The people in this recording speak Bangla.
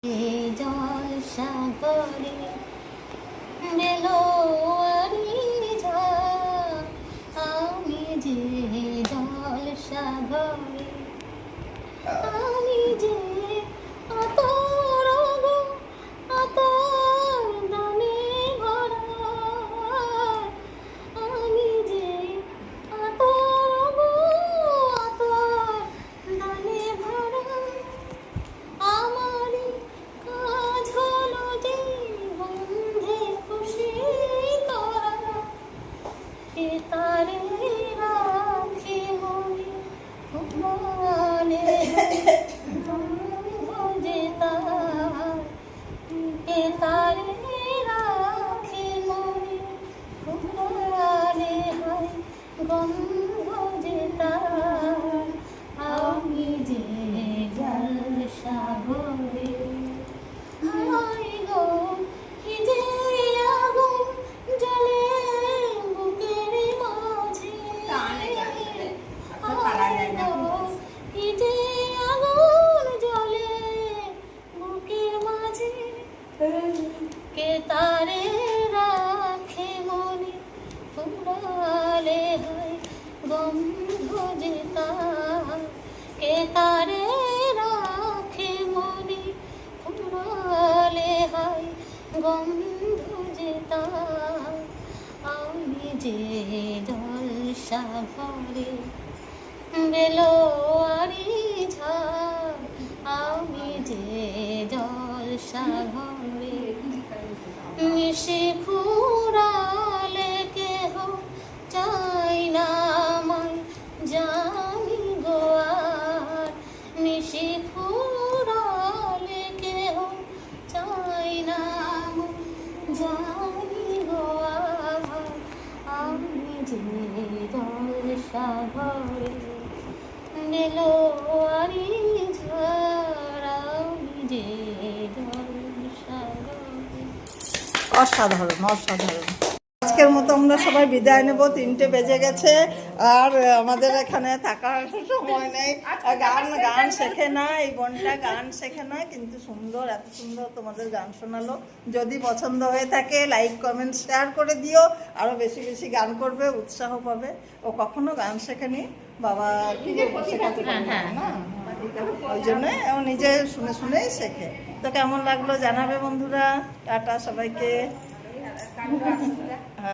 জল সাগরে বেলোয়ারি ঝড়, আমি যে জল সাগরে, আমি যে আতর গো আতর দানে ভরা, আমি যে আতর গো আতর দানে ভরা। আমারই কাজ হলো যে বন্ধে খুশি করা, কে তারে রাখি মনে মনে গন্ধ যে তার, কে তারে রাখি মনে মনে হয় গন্ধ যে তার, আমি যে জল সাগরে। হায় গো কি যে আগুন জ্বলে বুকের মাঝে, হায় গো কি যে আগুন জ্বলে বুকের মাঝে, কে তারে রাখে মনে পুরালে হয় গন্ধ যে তার, কে তারে রাখে মনে পুরালে হয় গন্ধ যে তার, আমি যে জল সাগরে বেলোয়ারি ঝড়, আমি যে জল সাগরে। মিশে ফুরালে কেহ চাই না আমায় জানি গো আর, মিশে ফুরালে কেহ চাই না আমায় জানি গো আর, আমি যে জল সাগরে বেলোয়ারি ঝড়, আমি যে জল সাগরে। অসাধারণ অসাধারণ। আজকের মতো আমরা সবাই বিদায় নেব, 3টে বেজে গেছে আর আমাদের এখানে থাকার সময় নেই। গান শেখে না, এই বোনটা গান শেখে না, কিন্তু সুন্দর, এত সুন্দর তোমাদের গান শোনালো। যদি পছন্দ হয়ে থাকে লাইক কমেন্ট শেয়ার করে দিও, আরো বেশি বেশি গান করবে, উৎসাহ পাবে। ও কখনো গান শেখেনি, বাবা কি শেখাতে পারে না, ওই জন্য ও নিজে শুনে শুনেই শেখে। তো কেমন লাগলো জানাবে বন্ধুরা। টাটা সবাইকে।